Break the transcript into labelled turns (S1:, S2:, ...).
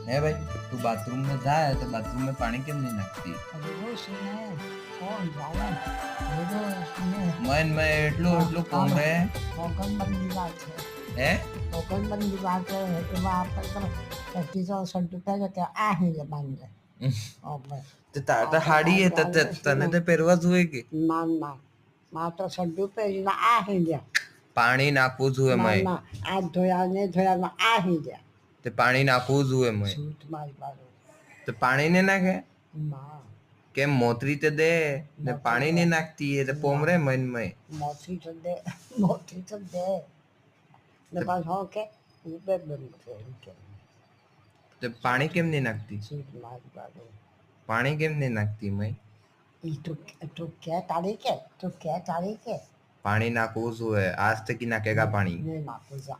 S1: है भाई तू बाथरूम में जा है तो बाथरूम में पानी क्यों नहीं नाखती
S2: अरे वो सुने कौन जावे ये तो सुने
S1: मैं એટલું એટલું પોમરે
S2: કોકણબંધી વાત છે
S1: હે
S2: કોકણબંધી વાત છે એમાં આપણે તો પચીસો રૂપિયા કે આ હિલે બાંધે
S1: તે તાતા હાડી એ તને તે પહેરવા જોઈએ કે
S2: ના ના માત્ર 100 રૂપિયા આ હિલ્યા
S1: પાણી નાખવું જોઈએ
S2: ના
S1: મેં
S2: ના આ ધોયા ને ધોયા આ હિલ્યા
S1: તે પાણી નાખવું જોઈએ મેં
S2: છૂટ મારી બાજુ
S1: તો પાણી ને નાખે
S2: ના
S1: કેમ મોતરી તે દે ને પાણી ને નાખતી એ તો પોમરે મન में
S2: મોતી તો દે ને પાછ હો કે બે બંધ કે
S1: તો પાણી કેમ નહીં નાખતી
S2: છૂટ મારી બાજુ
S1: પાણી કેમ નહીં નાખતી મેં
S2: તું क्या तारीख है
S1: પાણી નાખવું જોઈએ આજ તક નાખેગા પાણી
S2: नहीं नाखो जा